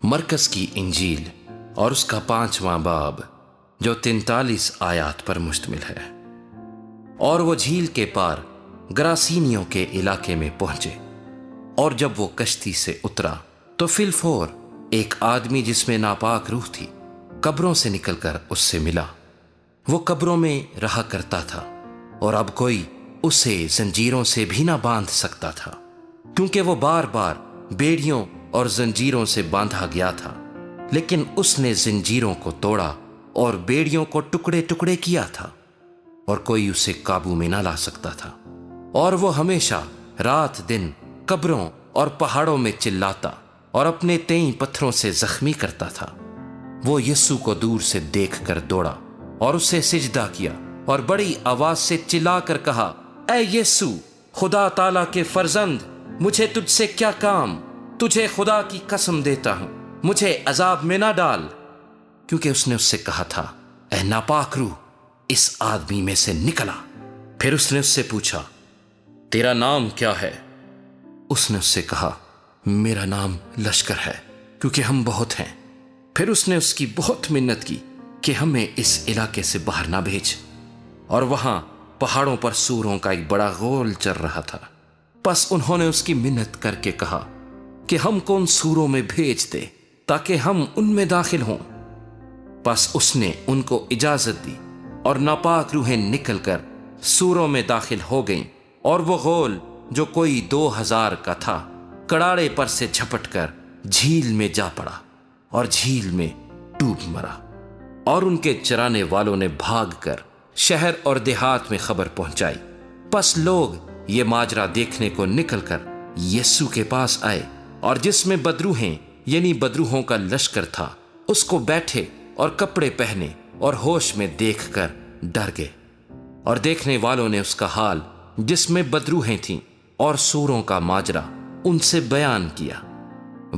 مرکز کی انجیل اور اس کا 5واں باب جو 43 آیات پر مشتمل ہے۔ اور وہ جھیل کے پار گراسینیوں کے علاقے میں پہنچے، اور جب وہ کشتی سے اترا تو فی الفور ایک آدمی جس میں ناپاک روح تھی قبروں سے نکل کر اس سے ملا۔ وہ قبروں میں رہا کرتا تھا، اور اب کوئی اسے زنجیروں سے بھی نہ باندھ سکتا تھا، کیونکہ وہ بار بار بیڑیوں اور زنجیروں سے باندھا گیا تھا۔ لیکن اس نے زنجیروں کو توڑا اور بیڑیوں کو ٹکڑے ٹکڑے کیا تھا، اور کوئی اسے قابو میں نہ لا سکتا تھا۔ اور وہ ہمیشہ رات دن قبروں اور پہاڑوں میں چلاتا اور اپنے تئیں پتھروں سے زخمی کرتا تھا۔ وہ یسوع کو دور سے دیکھ کر دوڑا اور اسے سجدہ کیا اور بڑی آواز سے چلا کر کہا، اے یسوع، خدا تعالیٰ کے فرزند، مجھے تجھ سے کیا کام؟ تجھے خدا کی قسم دیتا ہوں، مجھے عذاب میں نہ ڈال۔ کیونکہ اس نے اس سے کہا تھا، اے ناپاک روح، اس آدمی میں سے نکلا۔ پھر اس نے اس سے پوچھا، تیرا نام کیا ہے؟ اس نے اس سے کہا، میرا نام لشکر ہے، کیونکہ ہم بہت ہیں۔ پھر اس نے اس کی بہت منت کی کہ ہمیں اس علاقے سے باہر نہ بھیج۔ اور وہاں پہاڑوں پر سوروں کا ایک بڑا غول چل رہا تھا۔ پس انہوں نے اس کی منت کر کے کہا کہ ہم کو ان سوروں میں بھیج دے تاکہ ہم ان میں داخل ہوں۔ پس اس نے ان کو اجازت دی، اور ناپاک روحیں نکل کر سوروں میں داخل ہو گئیں، اور وہ غول جو کوئی 2000 کا تھا کڑاڑے پر سے جھپٹ کر جھیل میں جا پڑا اور جھیل میں ڈوب مرا۔ اور ان کے چرانے والوں نے بھاگ کر شہر اور دیہات میں خبر پہنچائی۔ پس لوگ یہ ماجرا دیکھنے کو نکل کر یسوع کے پاس آئے، اور جس میں بدروہیں یعنی بدروہوں کا لشکر تھا اس کو بیٹھے اور کپڑے پہنے اور ہوش میں دیکھ کر ڈر گئے۔ اور دیکھنے والوں نے اس کا حال جس میں بدروہیں تھیں اور سوروں کا ماجرا ان سے بیان کیا۔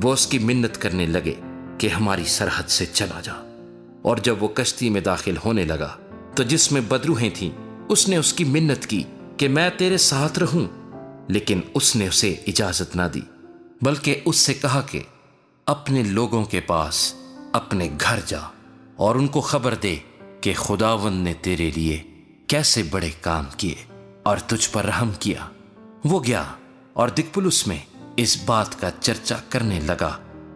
وہ اس کی منت کرنے لگے کہ ہماری سرحد سے چلا جا۔ اور جب وہ کشتی میں داخل ہونے لگا تو جس میں بدروہیں تھیں اس نے اس کی منت کی کہ میں تیرے ساتھ رہوں، لیکن اس نے اسے اجازت نہ دی، بلکہ اس سے کہا کہ اپنے لوگوں کے پاس اپنے گھر جا اور ان کو خبر دے کہ خداوند نے تیرے لیے کیسے بڑے کام کیے اور تجھ پر رحم کیا۔ وہ گیا اور دکپولس میں اس بات کا چرچا کرنے لگا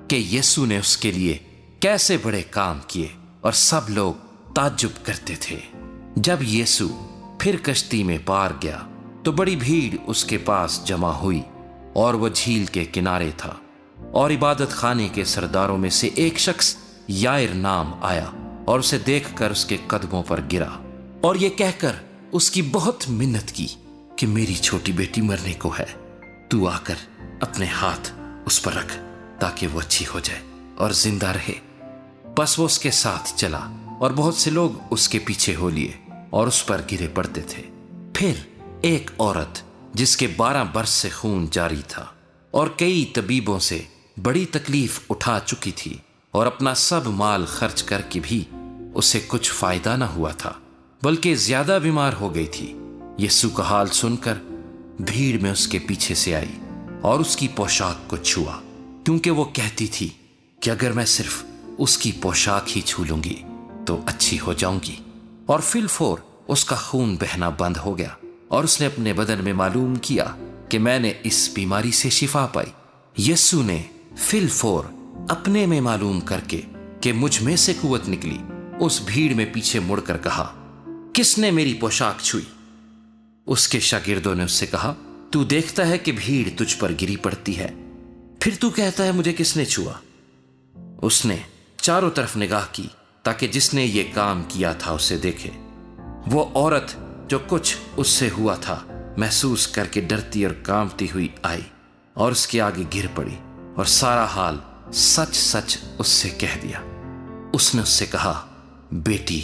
کہ یسوع نے اس کے لیے کیسے بڑے کام کیے، اور سب لوگ تعجب کرتے تھے۔ جب یسوع پھر کشتی میں پار گیا تو بڑی بھیڑ اس کے پاس جمع ہوئی، اور وہ جھیل کے کنارے تھا۔ اور عبادت خانے کے سرداروں میں سے ایک شخص یائر نام آیا اور اسے دیکھ کر اس کے قدموں پر گرا، اور یہ کہہ کر اس کی بہت منت کی کہ میری چھوٹی بیٹی مرنے کو ہے، تو آ کر اپنے ہاتھ اس پر رکھ تاکہ وہ اچھی ہو جائے اور زندہ رہے۔ بس وہ اس کے ساتھ چلا، اور بہت سے لوگ اس کے پیچھے ہو لیے اور اس پر گرے پڑتے تھے۔ پھر ایک عورت جس کے 12 برس سے خون جاری تھا اور کئی طبیبوں سے بڑی تکلیف اٹھا چکی تھی، اور اپنا سب مال خرچ کر کے بھی اسے کچھ فائدہ نہ ہوا تھا، بلکہ زیادہ بیمار ہو گئی تھی، یسوع کا حال سن کر بھیڑ میں اس کے پیچھے سے آئی اور اس کی پوشاک کو چھوا، کیونکہ وہ کہتی تھی کہ اگر میں صرف اس کی پوشاک ہی چھو لوں گی تو اچھی ہو جاؤں گی۔ اور فی الفور اس کا خون بہنا بند ہو گیا، اور اس نے اپنے بدن میں معلوم کیا کہ میں نے اس بیماری سے شفا پائی۔ یسوع نے فی الفور اپنے میں معلوم کر کے کہ مجھ میں سے قوت نکلی، اس بھیڑ میں پیچھے مڑ کر کہا، کس نے میری پوشاک چھوئی؟ اس کے شاگردوں نے اس سے کہا، تو دیکھتا ہے کہ بھیڑ تجھ پر گری پڑتی ہے، پھر تو کہتا ہے مجھے کس نے چھوا؟ اس نے چاروں طرف نگاہ کی تاکہ جس نے یہ کام کیا تھا اسے دیکھے۔ وہ عورت جو کچھ اس سے ہوا تھا محسوس کر کے ڈرتی اور کانپتی ہوئی آئی اور اس کے آگے گر پڑی، اور سارا حال سچ سچ اس سے کہہ دیا۔ اس نے اس سے کہا، بیٹی،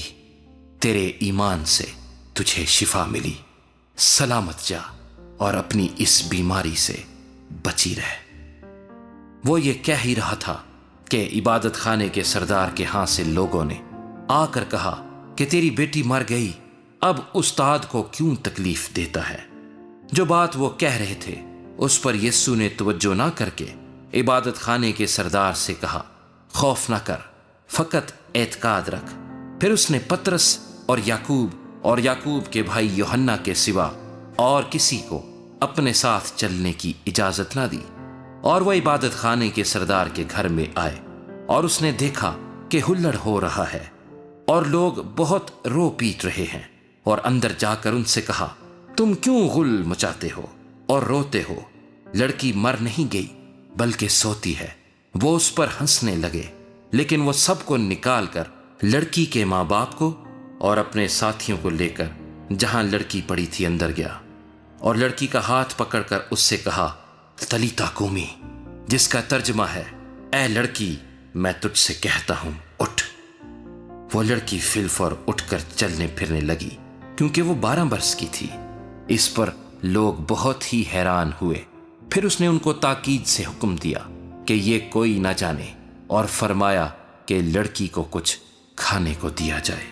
تیرے ایمان سے تجھے شفا ملی، سلامت جا اور اپنی اس بیماری سے بچی رہ۔ وہ یہ کہہ ہی رہا تھا کہ عبادت خانے کے سردار کے ہاں سے لوگوں نے آ کر کہا کہ تیری بیٹی مر گئی، اب استاد کو کیوں تکلیف دیتا ہے؟ جو بات وہ کہہ رہے تھے اس پر یسوع نے توجہ نہ کر کے عبادت خانے کے سردار سے کہا، خوف نہ کر، فقط اعتقاد رکھ۔ پھر اس نے پطرس اور یعقوب کے بھائی یوحنا کے سوا اور کسی کو اپنے ساتھ چلنے کی اجازت نہ دی، اور وہ عبادت خانے کے سردار کے گھر میں آئے، اور اس نے دیکھا کہ ہلڑ ہو رہا ہے اور لوگ بہت رو پیٹ رہے ہیں، اور اندر جا کر ان سے کہا، تم کیوں غل مچاتے ہو اور روتے ہو؟ لڑکی مر نہیں گئی بلکہ سوتی ہے۔ وہ اس پر ہنسنے لگے، لیکن وہ سب کو نکال کر لڑکی کے ماں باپ کو اور اپنے ساتھیوں کو لے کر جہاں لڑکی پڑی تھی اندر گیا، اور لڑکی کا ہاتھ پکڑ کر اس سے کہا، تلیتا کومی، جس کا ترجمہ ہے، اے لڑکی میں تجھ سے کہتا ہوں اٹھ۔ وہ لڑکی فی الفور اٹھ کر چلنے پھرنے لگی، کیونکہ وہ 12 برس کی تھی۔ اس پر لوگ بہت ہی حیران ہوئے۔ پھر اس نے ان کو تاکید سے حکم دیا کہ یہ کوئی نہ جانے، اور فرمایا کہ لڑکی کو کچھ کھانے کو دیا جائے۔